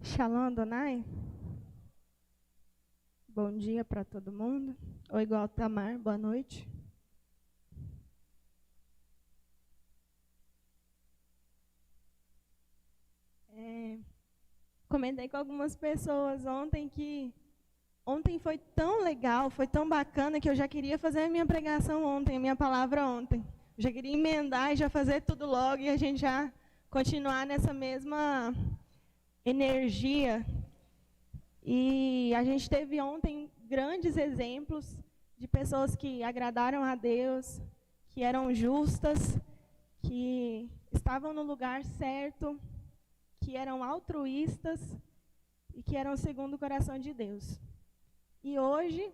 Shalom, Adonai. Bom dia para todo mundo. Ou igual Tamar, boa noite. Comentei com algumas pessoas ontem que ontem foi tão legal, foi tão bacana que eu já queria fazer a minha pregação ontem, a minha palavra ontem. Eu já queria emendar e já fazer tudo logo e a gente já continuar nessa mesma energia. E a gente teve ontem grandes exemplos de pessoas que agradaram a Deus, que eram justas, que estavam no lugar certo, que eram altruístas e que eram segundo o coração de Deus. E hoje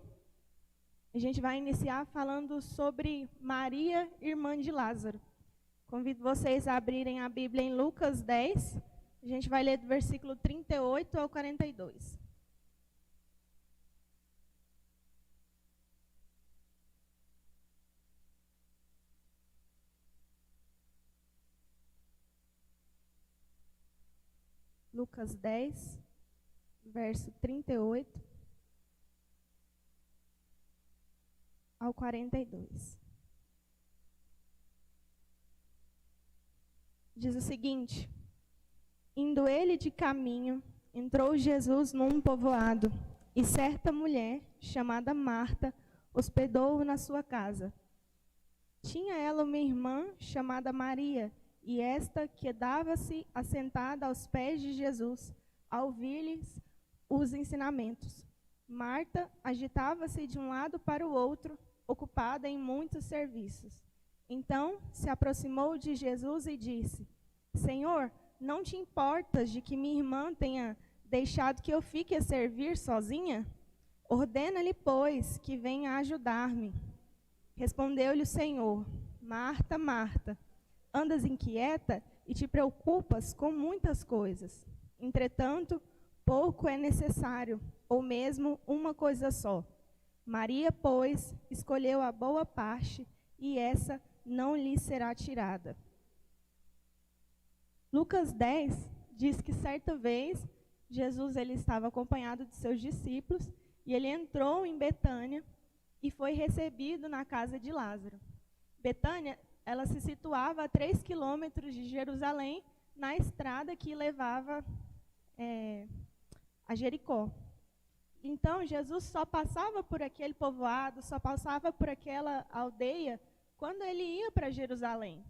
a gente vai iniciar falando sobre Maria, irmã de Lázaro. Convido vocês a abrirem a Bíblia em Lucas 10. A gente vai ler do versículo 38 ao 42. Lucas 10, verso 38 ao 42. Diz o seguinte: indo ele de caminho, entrou Jesus num povoado, e certa mulher, chamada Marta, hospedou-o na sua casa. Tinha ela uma irmã chamada Maria, e esta quedava-se assentada aos pés de Jesus, a ouvir-lhes os ensinamentos. Marta agitava-se de um lado para o outro, ocupada em muitos serviços. Então se aproximou de Jesus e disse: Senhor, não te importas de que minha irmã tenha deixado que eu fique a servir sozinha? Ordena-lhe, pois, que venha ajudar-me. Respondeu-lhe o Senhor: Marta, Marta, andas inquieta e te preocupas com muitas coisas. Entretanto, pouco é necessário, ou mesmo uma coisa só. Maria, pois, escolheu a boa parte, e essa não lhe será tirada. Lucas 10 diz que certa vez Jesus ele estava acompanhado de seus discípulos e ele entrou em Betânia e foi recebido na casa de Lázaro. Betânia, ela se situava a 3 quilômetros de Jerusalém, na estrada que levava a Jericó. Então, Jesus só passava por aquele povoado, só passava por aquela aldeia quando ele ia para Jerusalém.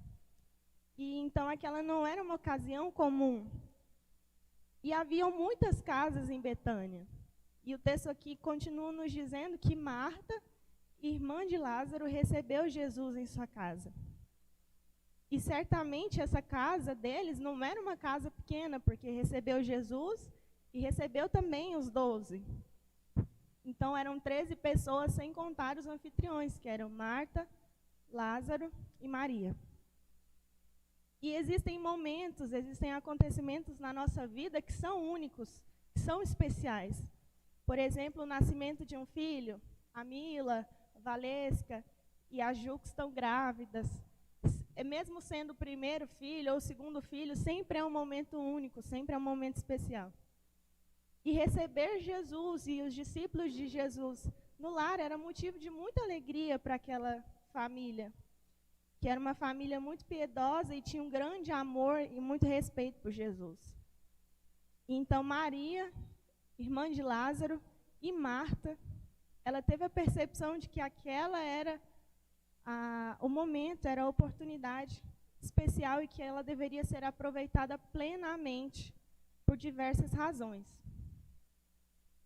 E então aquela não era uma ocasião comum. E haviam muitas casas em Betânia. E o texto aqui continua nos dizendo que Marta, irmã de Lázaro, recebeu Jesus em sua casa. E certamente essa casa deles não era uma casa pequena, porque recebeu Jesus e recebeu também os 12. Então eram 13 pessoas, sem contar os anfitriões, que eram Marta, Lázaro e Maria. E existem momentos, existem acontecimentos na nossa vida que são únicos, que são especiais. Por exemplo, o nascimento de um filho, a Mila, a Valesca e a Ju que estão grávidas. Mesmo sendo o primeiro filho ou o segundo filho, sempre é um momento único, sempre é um momento especial. E receber Jesus e os discípulos de Jesus no lar era motivo de muita alegria para aquela família, que era uma família muito piedosa e tinha um grande amor e muito respeito por Jesus. E então Maria, irmã de Lázaro, e Marta, ela teve a percepção de que aquela era o momento, era a oportunidade especial e que ela deveria ser aproveitada plenamente por diversas razões.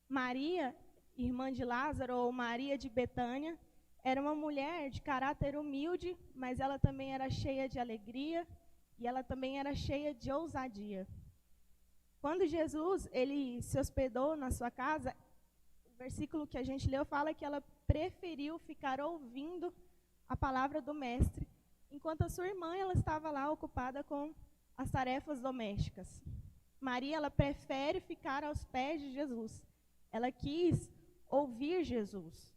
Maria, irmã de Lázaro, ou Maria de Betânia, era uma mulher de caráter humilde, mas ela também era cheia de alegria e ela também era cheia de ousadia. Quando Jesus ele se hospedou na sua casa, o versículo que a gente leu fala que ela preferiu ficar ouvindo a palavra do mestre, enquanto a sua irmã ela estava lá ocupada com as tarefas domésticas. Maria ela prefere ficar aos pés de Jesus. Ela quis ouvir Jesus.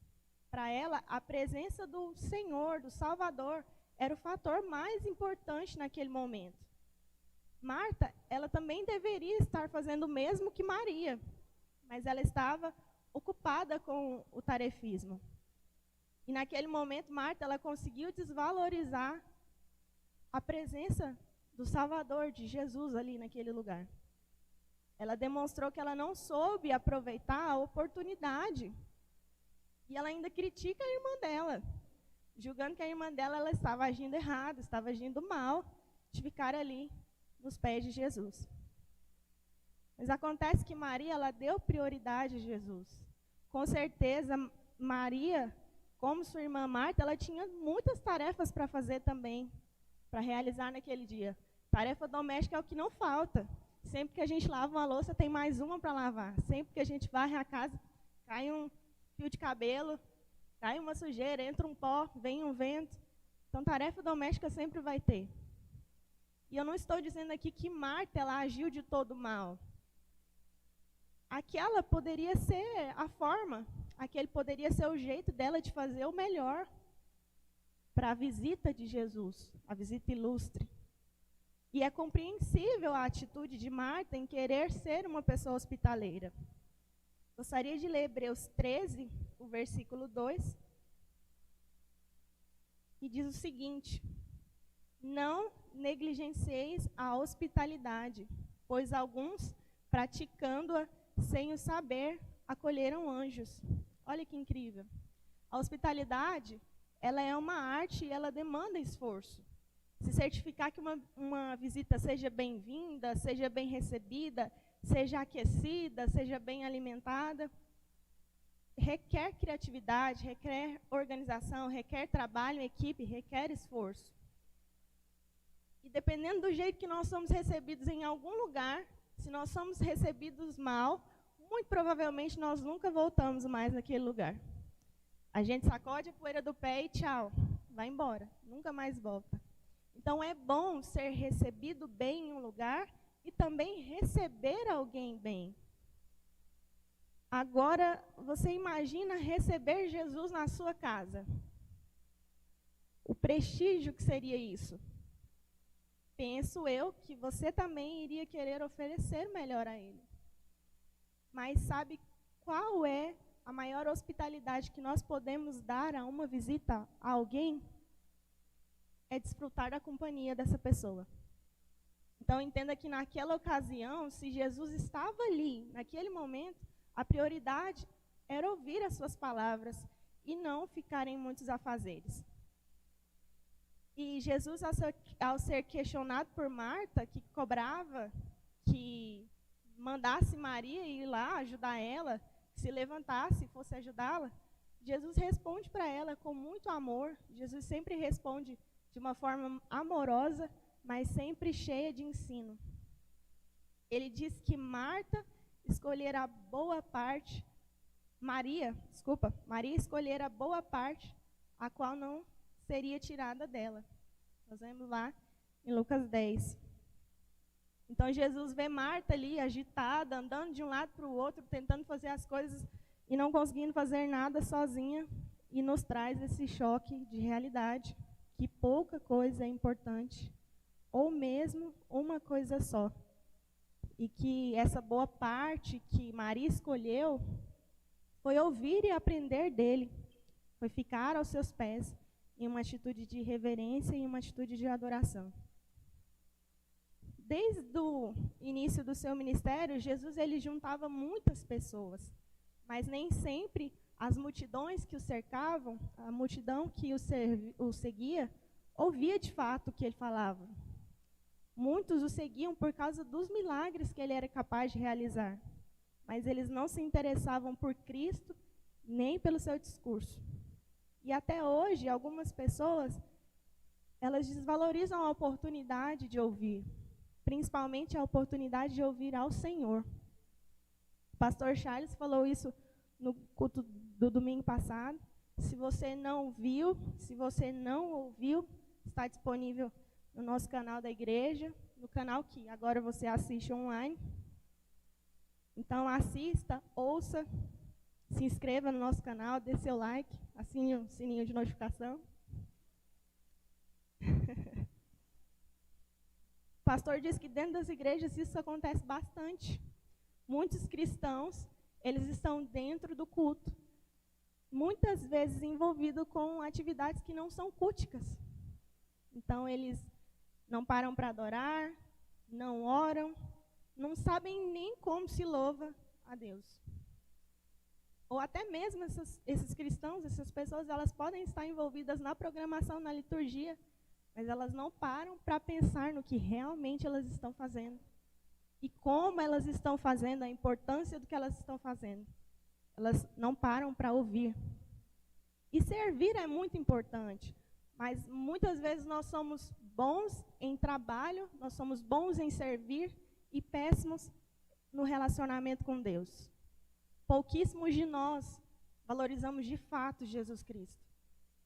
Para ela, a presença do Senhor, do Salvador, era o fator mais importante naquele momento. Marta, ela também deveria estar fazendo o mesmo que Maria, mas ela estava ocupada com o tarefismo. E naquele momento, Marta, ela conseguiu desvalorizar a presença do Salvador, de Jesus ali naquele lugar. Ela demonstrou que ela não soube aproveitar a oportunidade. E ela ainda critica a irmã dela, julgando que a irmã dela ela estava agindo errado, estava agindo mal, de ficar ali nos pés de Jesus. Mas acontece que Maria, ela deu prioridade a Jesus. Com certeza, Maria, como sua irmã Marta, ela tinha muitas tarefas para fazer também, para realizar naquele dia. Tarefa doméstica é o que não falta. Sempre que a gente lava uma louça, tem mais uma para lavar. Sempre que a gente varre a casa, cai um fio de cabelo, cai uma sujeira, entra um pó, vem um vento. Então, tarefa doméstica sempre vai ter. E eu não estou dizendo aqui que Marta ela agiu de todo mal. Aquela poderia ser a forma, aquele poderia ser o jeito dela de fazer o melhor para a visita de Jesus, a visita ilustre. E é compreensível a atitude de Marta em querer ser uma pessoa hospitaleira. Gostaria de ler Hebreus 13, o versículo 2, que diz o seguinte: não negligencieis a hospitalidade, pois alguns, praticando-a sem o saber, acolheram anjos. Olha que incrível. A hospitalidade, ela é uma arte e ela demanda esforço. Se certificar que uma visita seja bem-vinda, seja bem recebida, seja aquecida, seja bem alimentada, requer criatividade, requer organização, requer trabalho em equipe, requer esforço. E dependendo do jeito que nós somos recebidos em algum lugar, se nós somos recebidos mal, muito provavelmente nós nunca voltamos mais naquele lugar. A gente sacode a poeira do pé e tchau, vai embora, nunca mais volta. Então é bom ser recebido bem em um lugar e também receber alguém bem. Agora, você imagina receber Jesus na sua casa. O prestígio que seria isso. Penso eu que você também iria querer oferecer melhor a Ele. Mas sabe qual é a maior hospitalidade que nós podemos dar a uma visita a alguém? É desfrutar da companhia dessa pessoa. Então, entenda que naquela ocasião, se Jesus estava ali, naquele momento, a prioridade era ouvir as suas palavras e não ficar em muitos afazeres. E Jesus, ao ser questionado por Marta, que cobrava que mandasse Maria ir lá ajudar ela, se levantasse e fosse ajudá-la, Jesus responde para ela com muito amor. Jesus sempre responde de uma forma amorosa, mas sempre cheia de ensino. Ele diz que Maria escolhera a boa parte, a qual não seria tirada dela. Nós vemos lá em Lucas 10. Então Jesus vê Marta ali agitada, andando de um lado para o outro, tentando fazer as coisas e não conseguindo fazer nada sozinha, e nos traz esse choque de realidade, que pouca coisa é importante, ou mesmo uma coisa só. E que essa boa parte que Maria escolheu foi ouvir e aprender dele, foi ficar aos seus pés em uma atitude de reverência e uma atitude de adoração. Desde o início do seu ministério, Jesus ele juntava muitas pessoas, mas nem sempre as multidões que o cercavam, a multidão que o seguia, ouvia de fato o que ele falava. Muitos o seguiam por causa dos milagres que ele era capaz de realizar, mas eles não se interessavam por Cristo nem pelo seu discurso. E até hoje, algumas pessoas, elas desvalorizam a oportunidade de ouvir, principalmente a oportunidade de ouvir ao Senhor. O pastor Charles falou isso no culto do domingo passado. Se você não viu, se você não ouviu, está disponível no nosso canal da igreja, no canal que agora você assiste online. Então assista, ouça se inscreva no nosso canal, dê seu like, assine o sininho de notificação. O pastor diz que dentro das igrejas isso acontece bastante. Muitos cristãos, eles estão dentro do culto, muitas vezes envolvidos com atividades que não são culticas. Então, eles não param para adorar, não oram, não sabem nem como se louva a Deus. Ou até mesmo esses cristãos, essas pessoas, elas podem estar envolvidas na programação, na liturgia, mas elas não param para pensar no que realmente elas estão fazendo. E como elas estão fazendo, a importância do que elas estão fazendo. Elas não param para ouvir. E servir é muito importante, mas muitas vezes nós somos bons em trabalho, nós somos bons em servir e péssimos no relacionamento com Deus. Pouquíssimos de nós valorizamos de fato Jesus Cristo.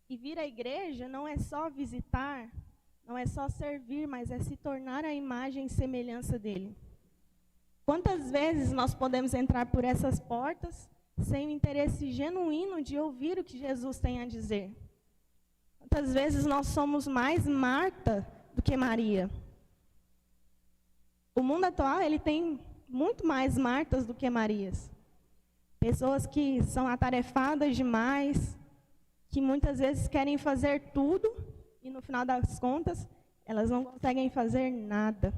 E vir à igreja não é só visitar, não é só servir, mas é se tornar a imagem e semelhança dele. Quantas vezes nós podemos entrar por essas portas sem o interesse genuíno de ouvir o que Jesus tem a dizer? Quantas vezes nós somos mais Marta do que Maria? O mundo atual, ele tem muito mais Martas do que Marias. Pessoas que são atarefadas demais, que muitas vezes querem fazer tudo e no final das contas, elas não conseguem fazer nada.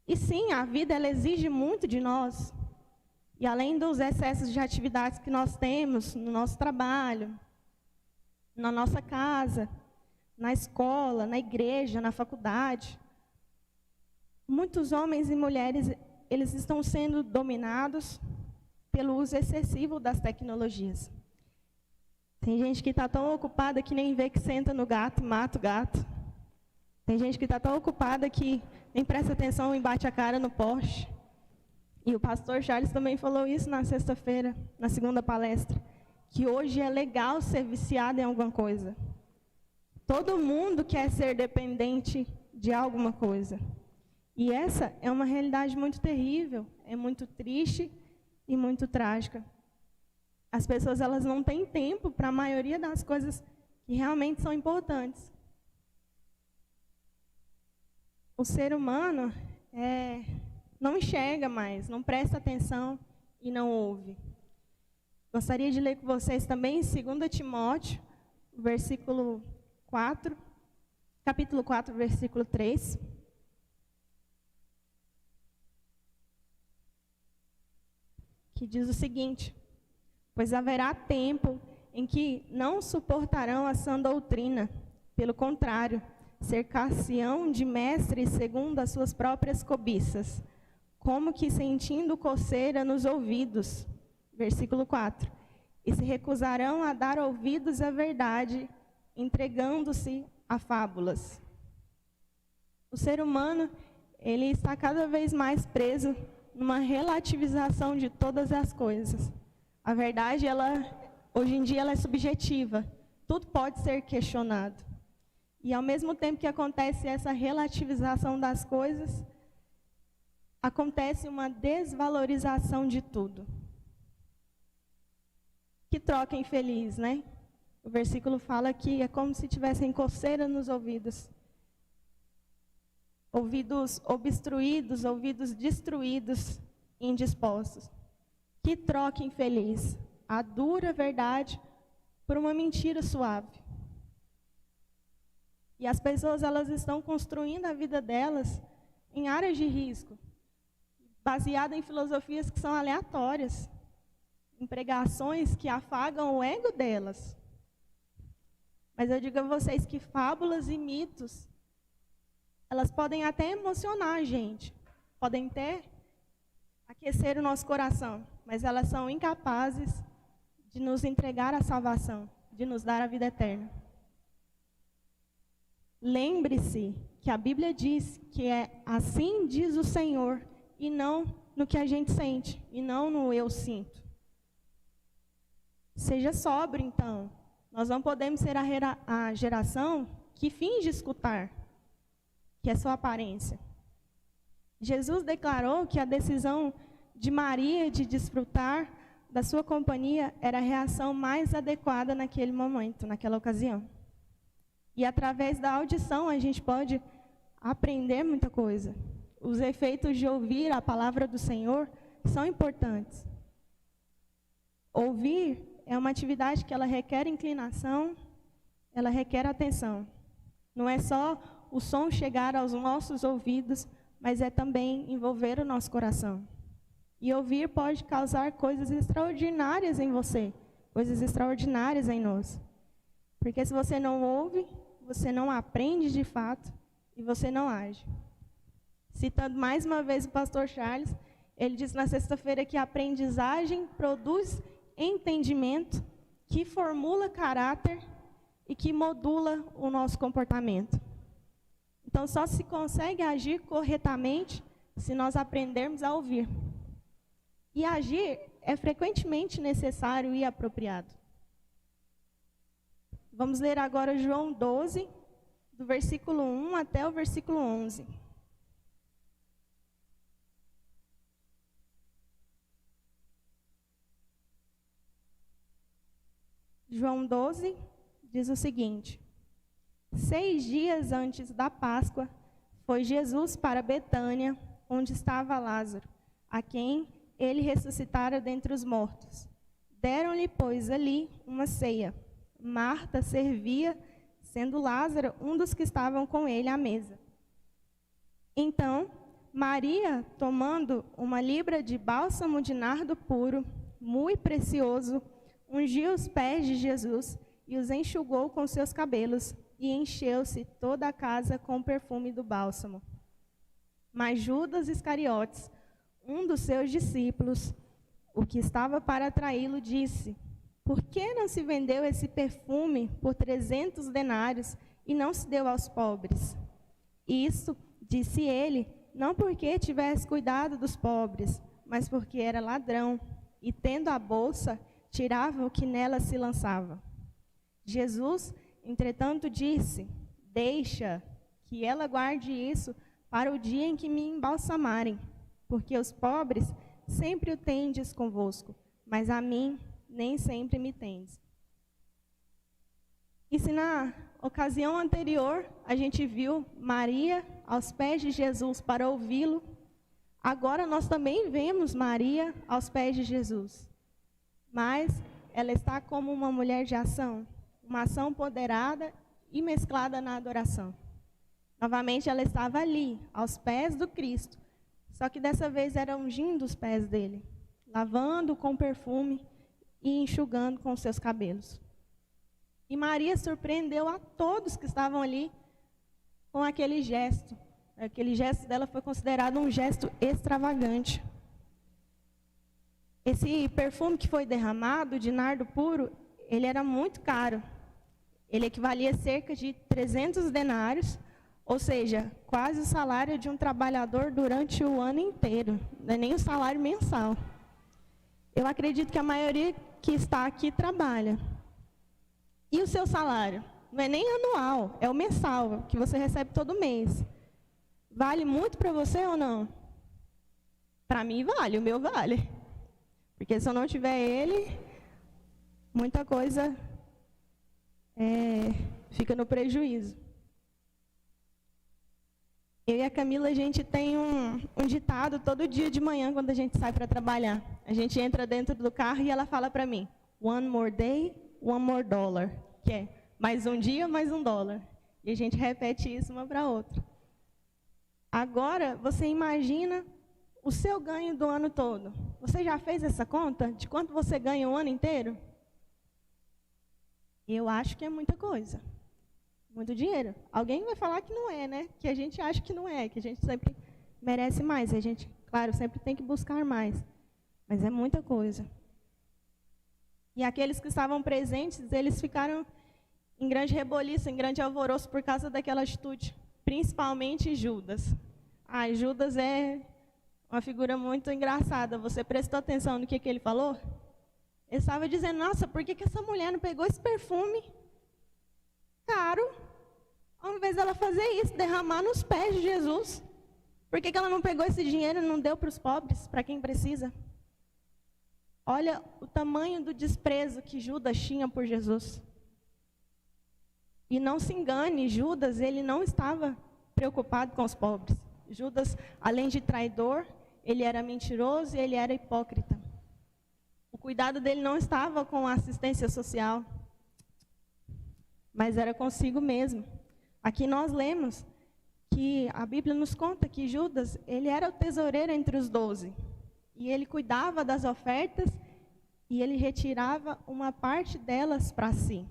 E sim, a vida ela exige muito de nós. E além dos excessos de atividades que nós temos no nosso trabalho, na nossa casa, na escola, na igreja, na faculdade, muitos homens e mulheres, eles estão sendo dominados pelo uso excessivo das tecnologias. Tem gente que está tão ocupada que nem vê que senta no gato e mata o gato. Tem gente que está tão ocupada que nem presta atenção e bate a cara no poste. E o pastor Charles também falou isso na sexta-feira, na segunda palestra, que hoje é legal ser viciado em alguma coisa. Todo mundo quer ser dependente de alguma coisa. E essa é uma realidade muito terrível, é muito triste e muito trágica. As pessoas elas não têm tempo para a maioria das coisas que realmente são importantes. O ser humano não enxerga mais, não presta atenção e não ouve. Gostaria de ler com vocês também em 2 Timóteo, capítulo 4, versículo 3. Que diz o seguinte: pois haverá tempo em que não suportarão a sã doutrina, pelo contrário, cercar-se-ão de mestres segundo as suas próprias cobiças, como que sentindo coceira nos ouvidos. Versículo 4. E se recusarão a dar ouvidos à verdade, entregando-se a fábulas. O ser humano, ele está cada vez mais preso numa relativização de todas as coisas. A verdade, hoje em dia, ela é subjetiva. Tudo pode ser questionado. E ao mesmo tempo que acontece essa relativização das coisas, acontece uma desvalorização de tudo. Que troca infeliz, né? O versículo fala que é como se tivessem coceira nos ouvidos. Ouvidos obstruídos, ouvidos destruídos, indispostos. Que troca infeliz. A dura verdade por uma mentira suave. E as pessoas elas estão construindo a vida delas em áreas de risco, baseada em filosofias que são aleatórias, em pregações que afagam o ego delas. Mas eu digo a vocês que fábulas e mitos, elas podem até emocionar a gente, podem até aquecer o nosso coração, mas elas são incapazes de nos entregar a salvação, de nos dar a vida eterna. Lembre-se que a Bíblia diz que é assim diz o Senhor, e não no que a gente sente, e não no eu sinto. Seja sóbrio, então. Nós não podemos ser a geração que finge escutar, que é só aparência. Jesus declarou que a decisão de Maria de desfrutar da sua companhia era a reação mais adequada naquele momento, naquela ocasião. E através da audição a gente pode aprender muita coisa. Os efeitos de ouvir a palavra do Senhor são importantes. Ouvir é uma atividade que ela requer inclinação, ela requer atenção. Não é só o som chegar aos nossos ouvidos, mas é também envolver o nosso coração. E ouvir pode causar coisas extraordinárias em você, coisas extraordinárias em nós. Porque se você não ouve, você não aprende de fato e você não age. Citando mais uma vez o pastor Charles, ele disse na sexta-feira que a aprendizagem produz entendimento, que formula caráter e que modula o nosso comportamento. Então, só se consegue agir corretamente se nós aprendermos a ouvir. E agir é frequentemente necessário e apropriado. Vamos ler agora João 12, do versículo 1 até o versículo 11. João 12 diz o seguinte: 6 dias antes da Páscoa, foi Jesus para Betânia, onde estava Lázaro, a quem ele ressuscitara dentre os mortos. Deram-lhe, pois, ali uma ceia. Marta servia, sendo Lázaro um dos que estavam com ele à mesa. Então, Maria, tomando uma libra de bálsamo de nardo puro, muito precioso, ungiu os pés de Jesus e os enxugou com seus cabelos, e encheu-se toda a casa com o perfume do bálsamo. Mas Judas Iscariotes, um dos seus discípulos, o que estava para traí-lo, disse: por que não se vendeu esse perfume por 300 denários e não se deu aos pobres? Isso, disse ele, não porque tivesse cuidado dos pobres, mas porque era ladrão, e tendo a bolsa, tirava o que nela se lançava. Jesus, entretanto, disse: deixa que ela guarde isso para o dia em que me embalsamarem, porque os pobres sempre o tendes convosco, mas a mim nem sempre me tendes. E se na ocasião anterior a gente viu Maria aos pés de Jesus para ouvi-lo, agora nós também vemos Maria aos pés de Jesus. Mas ela está como uma mulher de ação, uma ação empoderada e mesclada na adoração. Novamente ela estava ali, aos pés do Cristo, só que dessa vez era ungindo os pés dele, lavando com perfume e enxugando com seus cabelos. E Maria surpreendeu a todos que estavam ali com aquele gesto. Aquele gesto dela foi considerado um gesto extravagante. Esse perfume que foi derramado, de nardo puro, ele era muito caro. Ele equivalia a cerca de 300 denários, ou seja, quase o salário de um trabalhador durante o ano inteiro, não é nem o salário mensal. Eu acredito que a maioria que está aqui trabalha. E o seu salário? Não é nem anual, é o mensal, que você recebe todo mês. Vale muito para você ou não? Para mim vale, o meu vale. Porque se eu não tiver ele, muita coisa fica no prejuízo. Eu e a Camila, a gente tem um ditado todo dia de manhã quando a gente sai para trabalhar. A gente entra dentro do carro e ela fala para mim: one more day, one more dollar. Que é mais um dia, mais um dólar. E a gente repete isso uma para outra. Agora, você imagina o seu ganho do ano todo. Você já fez essa conta de quanto você ganha o ano inteiro? Eu acho que é muita coisa. Muito dinheiro. Alguém vai falar que não é, né? Que a gente acha que não é, que a gente sempre merece mais. A gente, claro, sempre tem que buscar mais. Mas é muita coisa. E aqueles que estavam presentes, eles ficaram em grande reboliço, em grande alvoroço por causa daquela atitude. Principalmente Judas. Judas é uma figura muito engraçada. Você prestou atenção no que ele falou? Ele estava dizendo: nossa, por que essa mulher não pegou esse perfume caro, ao invés dela fazer isso, derramar nos pés de Jesus? Por que ela não pegou esse dinheiro e não deu para os pobres, para quem precisa? Olha o tamanho do desprezo que Judas tinha por Jesus. E não se engane, Judas, ele não estava preocupado com os pobres. Judas, além de traidor, ele era mentiroso e ele era hipócrita. O cuidado dele não estava com a assistência social, mas era consigo mesmo. Aqui nós lemos que a Bíblia nos conta que Judas, ele era o tesoureiro entre os 12. E ele cuidava das ofertas e ele retirava uma parte delas para si.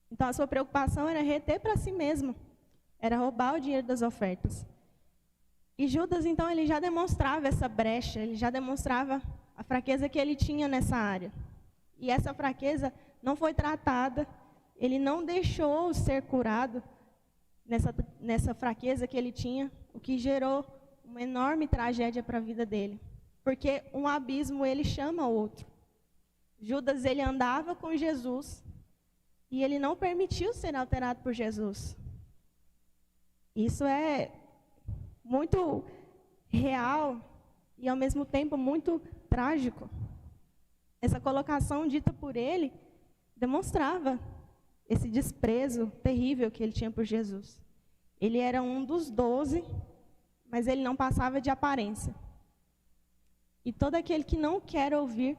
Então a sua preocupação era reter para si mesmo, era roubar o dinheiro das ofertas. E Judas, então, ele já demonstrava essa brecha, ele já demonstrava a fraqueza que ele tinha nessa área. E essa fraqueza não foi tratada, ele não deixou ser curado nessa fraqueza que ele tinha, o que gerou uma enorme tragédia para a vida dele. Porque um abismo, ele chama o outro. Judas, ele andava com Jesus e ele não permitiu ser alterado por Jesus. Isso é muito real e, ao mesmo tempo, muito trágico. Essa colocação dita por ele demonstrava esse desprezo terrível que ele tinha por Jesus. Ele era um dos 12, mas ele não passava de aparência. E todo aquele que não quer ouvir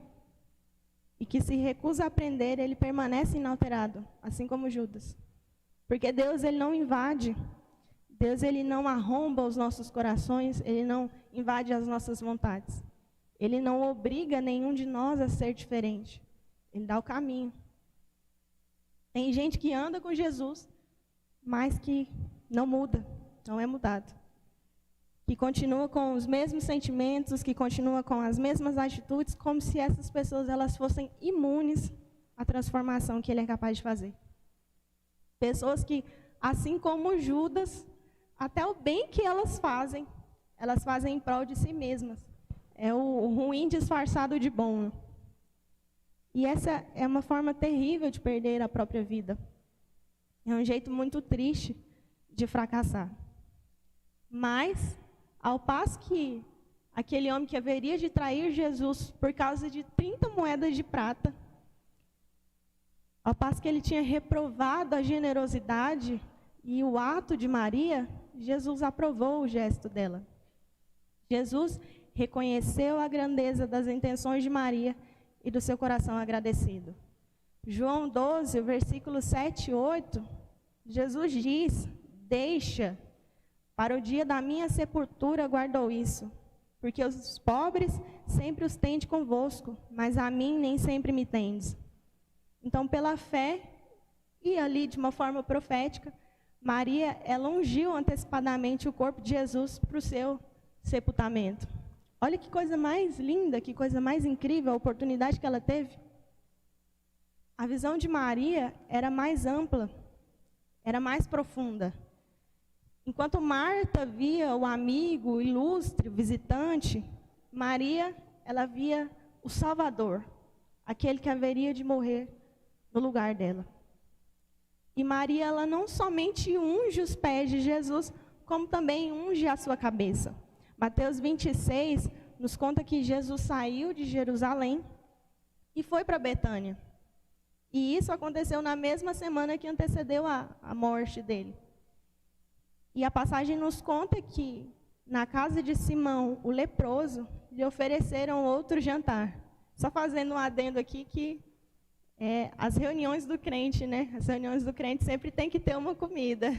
e que se recusa a aprender, ele permanece inalterado, assim como Judas. Porque Deus, ele não invade, Deus, ele não arromba os nossos corações, ele não invade as nossas vontades. Ele não obriga nenhum de nós a ser diferente. Ele dá o caminho. Tem gente que anda com Jesus, mas que não muda, não é mudado. Que continua com os mesmos sentimentos, que continua com as mesmas atitudes, como se essas pessoas elas fossem imunes à transformação que ele é capaz de fazer. Pessoas que, assim como Judas, até o bem que elas fazem em prol de si mesmas. É o ruim disfarçado de bom. E essa é uma forma terrível de perder a própria vida. É um jeito muito triste de fracassar. Mas, ao passo que aquele homem que haveria de trair Jesus por causa de 30 moedas de prata, ao passo que ele tinha reprovado a generosidade e o ato de Maria, Jesus aprovou o gesto dela. Jesus reconheceu a grandeza das intenções de Maria e do seu coração agradecido. João 12, versículos 7 e 8, Jesus diz: deixa, para o dia da minha sepultura guardou isso, porque os pobres sempre os tende convosco, mas a mim nem sempre me tendes. Então, pela fé, e ali de uma forma profética, Maria, ela ungiu antecipadamente o corpo de Jesus para o seu sepultamento. Olha que coisa mais linda, que coisa mais incrível a oportunidade que ela teve. A visão de Maria era mais ampla, era mais profunda. Enquanto Marta via o amigo, o ilustre, o visitante, Maria, ela via o Salvador, aquele que haveria de morrer no lugar dela. E Maria, ela não somente unge os pés de Jesus, como também unge a sua cabeça. Mateus 26 nos conta que Jesus saiu de Jerusalém e foi para Betânia. E isso aconteceu na mesma semana que antecedeu a morte dele. E a passagem nos conta que na casa de Simão, o leproso, lhe ofereceram outro jantar. Só fazendo um adendo aqui que as reuniões do crente, né? As reuniões do crente sempre tem que ter uma comida.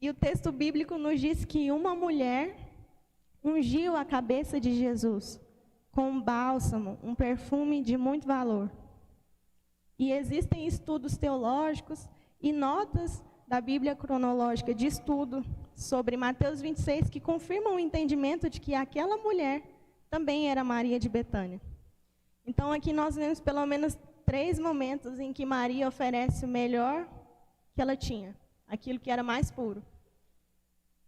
E o texto bíblico nos diz que uma mulher ungiu a cabeça de Jesus com um bálsamo, um perfume de muito valor. E existem estudos teológicos e notas da Bíblia cronológica de estudo sobre Mateus 26 que confirmam o entendimento de que aquela mulher também era Maria de Betânia. Então aqui nós vemos pelo menos 3 momentos em que Maria oferece o melhor que ela tinha, aquilo que era mais puro.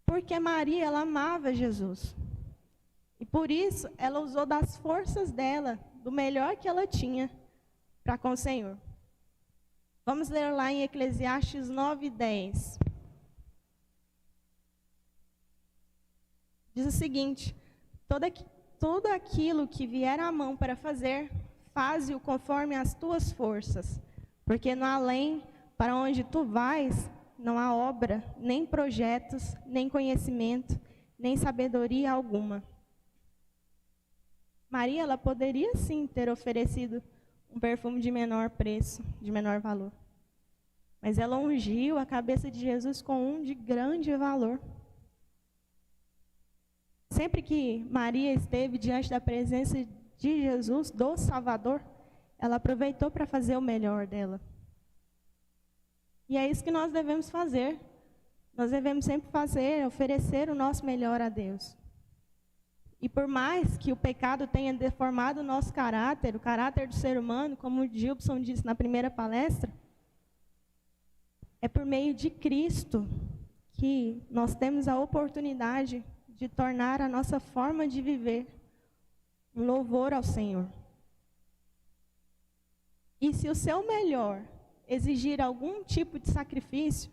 Porque Maria, ela amava Jesus. E por isso, ela usou das forças dela, do melhor que ela tinha, para com o Senhor. Vamos ler lá em Eclesiastes 9:10. Diz o seguinte: tudo aquilo que vier à mão para fazer, faze-o conforme as tuas forças, porque no além, para onde tu vais, não há obra, nem projetos, nem conhecimento, nem sabedoria alguma. Maria, ela poderia sim ter oferecido um perfume de menor preço, de menor valor. Mas ela ungiu a cabeça de Jesus com um de grande valor. Sempre que Maria esteve diante da presença de Jesus, do Salvador, ela aproveitou para fazer o melhor dela. E é isso que nós devemos fazer. Nós devemos sempre oferecer o nosso melhor a Deus. E por mais que o pecado tenha deformado o nosso caráter, o caráter do ser humano, como o Gilson disse na primeira palestra, é por meio de Cristo que nós temos a oportunidade de tornar a nossa forma de viver um louvor ao Senhor. E se o seu melhor exigir algum tipo de sacrifício,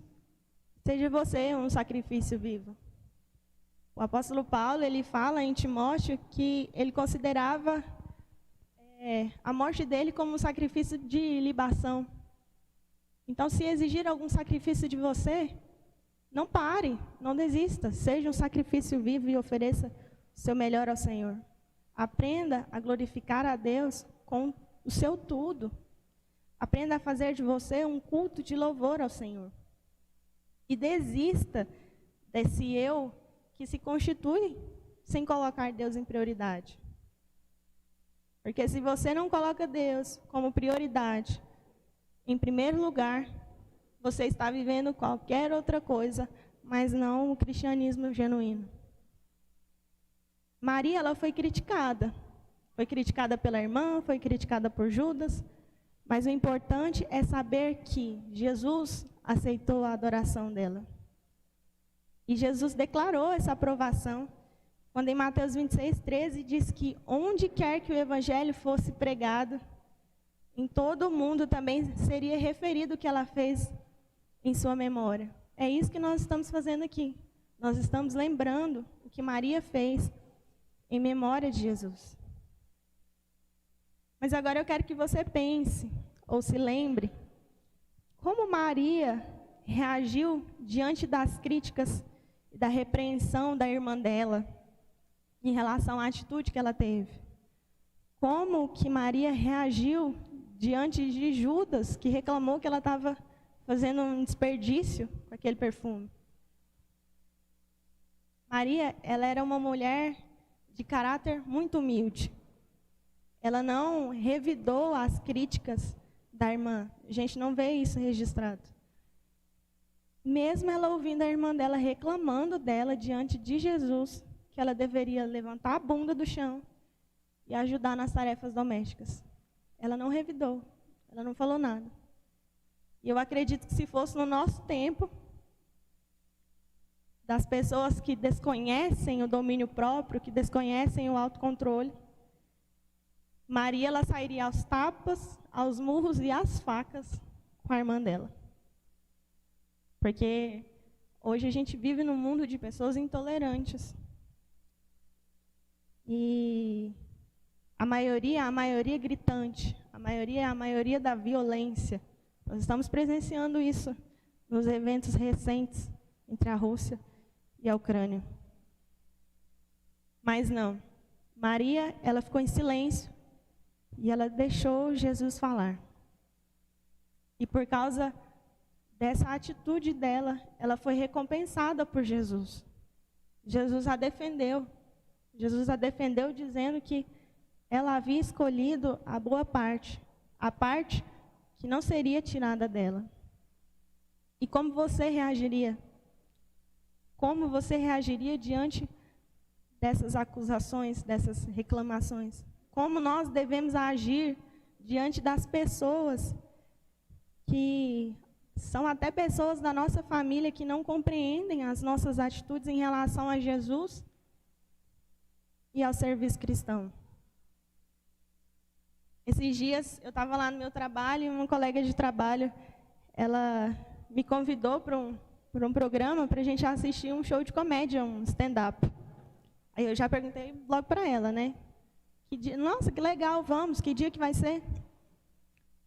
seja você um sacrifício vivo. O apóstolo Paulo, ele fala em Timóteo que ele considerava a morte dele como um sacrifício de libação. Então, se exigir algum sacrifício de você, não pare, não desista. Seja um sacrifício vivo e ofereça o seu melhor ao Senhor. Aprenda a glorificar a Deus com o seu tudo. Aprenda a fazer de você um culto de louvor ao Senhor. E desista desse eu que se constitui sem colocar Deus em prioridade. Porque se você não coloca Deus como prioridade, em primeiro lugar, você está vivendo qualquer outra coisa, mas não o cristianismo genuíno. Maria, ela foi criticada. Foi criticada pela irmã, foi criticada por Judas, mas o importante é saber que Jesus aceitou a adoração dela. E Jesus declarou essa aprovação, quando em Mateus 26:13 diz que onde quer que o evangelho fosse pregado, em todo o mundo também seria referido o que ela fez em sua memória. É isso que nós estamos fazendo aqui. Nós estamos lembrando o que Maria fez em memória de Jesus. Mas agora eu quero que você pense, ou se lembre, como Maria reagiu diante das críticas e da repreensão da irmã dela em relação à atitude que ela teve. Como que Maria reagiu diante de Judas, que reclamou que ela estava fazendo um desperdício com aquele perfume. Maria, ela era uma mulher de caráter muito humilde. Ela não revidou as críticas da irmã. A gente não vê isso registrado. Mesmo ela ouvindo a irmã dela reclamando dela diante de Jesus, que ela deveria levantar a bunda do chão e ajudar nas tarefas domésticas. Ela não revidou, ela não falou nada. E eu acredito que se fosse no nosso tempo, das pessoas que desconhecem o domínio próprio, que desconhecem o autocontrole, Maria, ela sairia aos tapas, aos murros e às facas com a irmã dela. Porque hoje a gente vive num mundo de pessoas intolerantes. E a maioria gritante, a maioria da violência. Nós estamos presenciando isso nos eventos recentes entre a Rússia e a Ucrânia. Mas não, Maria, ela ficou em silêncio e ela deixou Jesus falar. E por causa dessa atitude dela, ela foi recompensada por Jesus. Jesus a defendeu. Jesus a defendeu dizendo que ela havia escolhido a boa parte, a parte que não seria tirada dela. E como você reagiria? Como você reagiria diante dessas acusações, dessas reclamações? Como nós devemos agir diante das pessoas que são até pessoas da nossa família que não compreendem as nossas atitudes em relação a Jesus e ao serviço cristão? Esses dias eu estava lá no meu trabalho e uma colega de trabalho, ela me convidou para um programa para a gente assistir um show de comédia, um stand-up. Aí eu já perguntei logo para ela, né? Que dia, nossa, que legal, vamos, que dia que vai ser?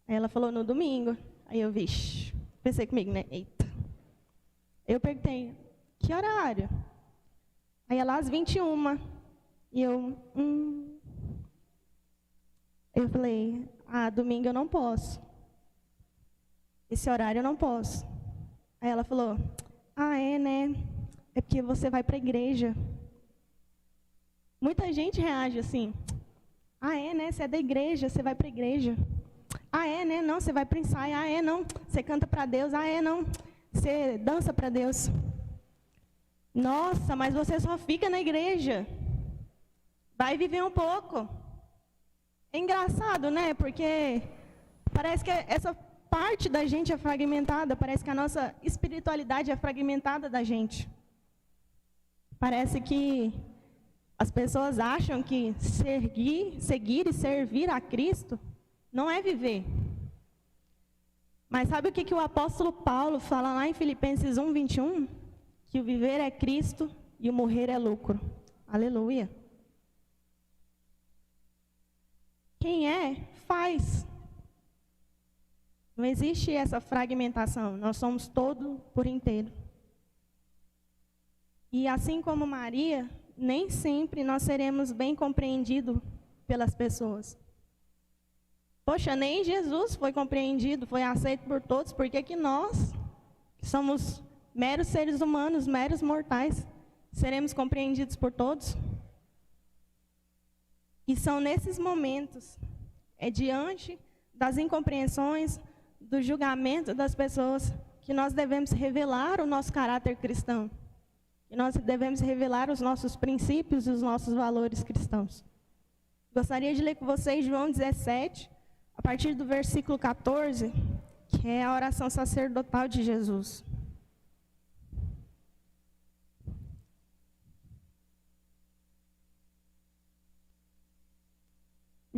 Aí ela falou, no domingo. Aí eu, vixe, pensei comigo, né? Eita. Eu perguntei, que horário? Aí ela, às 21. E eu, Eu falei, domingo eu não posso. Esse horário eu não posso. Aí ela falou, é, né? É porque você vai para a igreja. Muita gente reage assim. É, né? Você é da igreja, você vai para a igreja. É, né? Não, você vai para o ensaio. É, não. Você canta para Deus. É, não. Você dança para Deus. Nossa, mas você só fica na igreja. Vai viver um pouco. É engraçado, né? Porque parece que essa parte da gente é fragmentada. Parece que a nossa espiritualidade é fragmentada da gente. Parece que as pessoas acham que seguir e servir a Cristo não é viver. Mas sabe o que o apóstolo Paulo fala lá em Filipenses 1:21? Que o viver é Cristo e o morrer é lucro. Aleluia. Quem faz. Não existe essa fragmentação. Nós somos todo por inteiro. E assim como Maria, nem sempre nós seremos bem compreendidos pelas pessoas. Poxa, nem Jesus foi compreendido, foi aceito por todos. Por que nós, que somos meros seres humanos, meros mortais, seremos compreendidos por todos? E são nesses momentos, diante das incompreensões, do julgamento das pessoas, que nós devemos revelar o nosso caráter cristão. E nós devemos revelar os nossos princípios e os nossos valores cristãos. Gostaria de ler com vocês João 17, a partir do versículo 14, que é a oração sacerdotal de Jesus.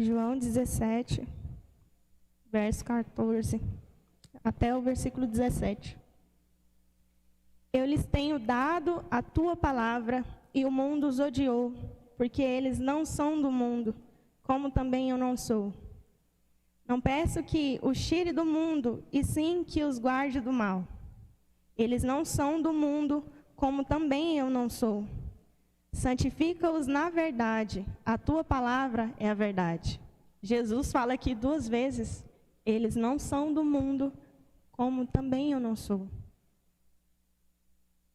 João 17, verso 14, até o versículo 17. Eu lhes tenho dado a tua palavra, e o mundo os odiou, porque eles não são do mundo, como também eu não sou. Não peço que os tire do mundo, e sim que os guarde do mal. Eles não são do mundo, como também eu não sou. Santifica-os na verdade, a tua palavra é a verdade. Jesus fala aqui 2 vezes, eles não são do mundo, como também eu não sou.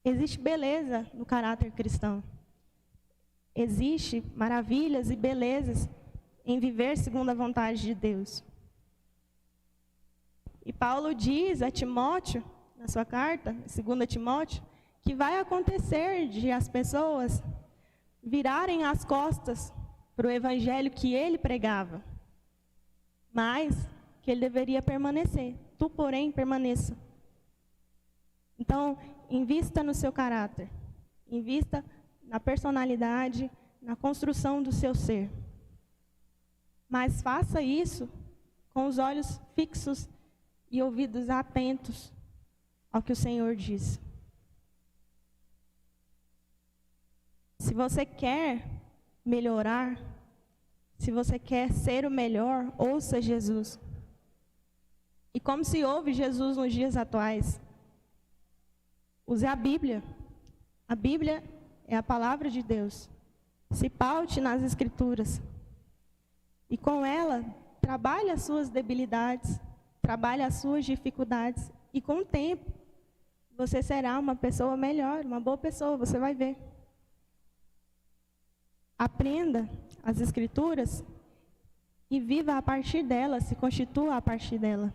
Existe beleza no caráter cristão. Existe maravilhas e belezas em viver segundo a vontade de Deus. E Paulo diz a Timóteo, na sua carta, 2 Timóteo, que vai acontecer de as pessoas virarem as costas para o evangelho que ele pregava, mas que ele deveria permanecer. Tu, porém, permaneça. Então, invista no seu caráter, invista na personalidade, na construção do seu ser. Mas faça isso com os olhos fixos e ouvidos atentos ao que o Senhor diz. Se você quer melhorar, se você quer ser o melhor, ouça Jesus. E como se ouve Jesus nos dias atuais? Use a Bíblia. A Bíblia é a palavra de Deus. Se paute nas Escrituras. E com ela, trabalhe as suas debilidades, trabalhe as suas dificuldades. E com o tempo, você será uma pessoa melhor, uma boa pessoa, você vai ver. Aprenda as Escrituras e viva a partir dela, se constitua a partir dela.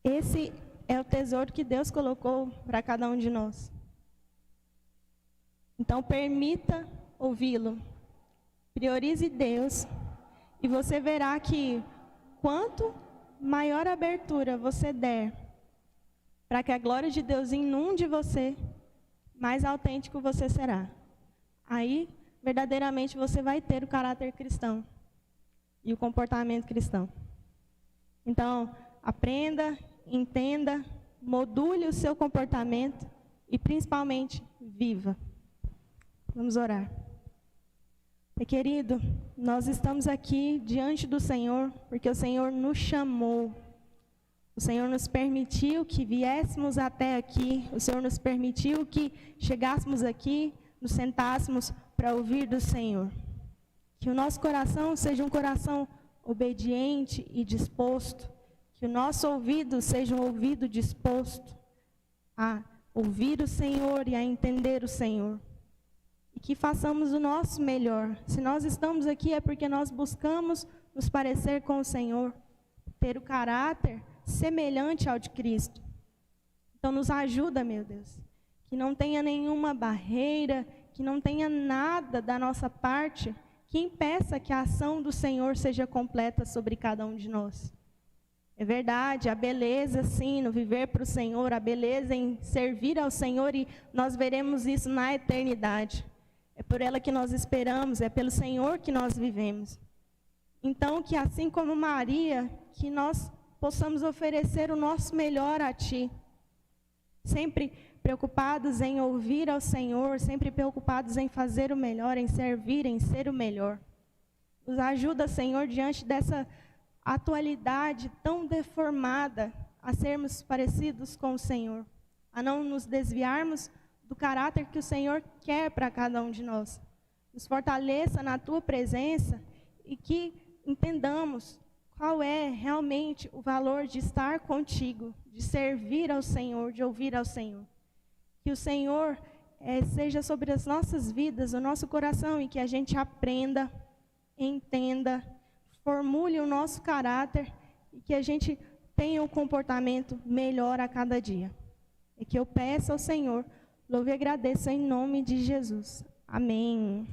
Esse é o tesouro que Deus colocou para cada um de nós. Então, permita ouvi-lo. Priorize Deus e você verá que quanto maior abertura você der para que a glória de Deus inunde você, mais autêntico você será. Aí, verdadeiramente, você vai ter o caráter cristão e o comportamento cristão. Então, aprenda, entenda, module o seu comportamento e, principalmente, viva. Vamos orar. Pai querido, nós estamos aqui diante do Senhor, porque o Senhor nos chamou. O Senhor nos permitiu que viéssemos até aqui. O Senhor nos permitiu que chegássemos aqui, nos sentássemos para ouvir do Senhor. Que o nosso coração seja um coração obediente e disposto. Que o nosso ouvido seja um ouvido disposto a ouvir o Senhor e a entender o Senhor. E que façamos o nosso melhor. Se nós estamos aqui é porque nós buscamos nos parecer com o Senhor, ter o caráter semelhante ao de Cristo. Então nos ajuda, meu Deus, que não tenha nenhuma barreira, que não tenha nada da nossa parte que impeça que a ação do Senhor seja completa sobre cada um de nós. É verdade, a beleza sim no viver para o Senhor, a beleza em servir ao Senhor, e nós veremos isso na eternidade. É por ela que nós esperamos, é pelo Senhor que nós vivemos. Então, que assim como Maria, que nós possamos oferecer o nosso melhor a Ti. Sempre preocupados em ouvir ao Senhor, sempre preocupados em fazer o melhor, em servir, em ser o melhor. Nos ajuda, Senhor, diante dessa atualidade tão deformada, a sermos parecidos com o Senhor, a não nos desviarmos do caráter que o Senhor quer para cada um de nós. Nos fortaleça na Tua presença e que entendamos qual é realmente o valor de estar contigo, de servir ao Senhor, de ouvir ao Senhor. Que o Senhor seja sobre as nossas vidas, o nosso coração, e que a gente aprenda, entenda, formule o nosso caráter e que a gente tenha um comportamento melhor a cada dia. E que eu peço ao Senhor, louve e agradeço em nome de Jesus. Amém.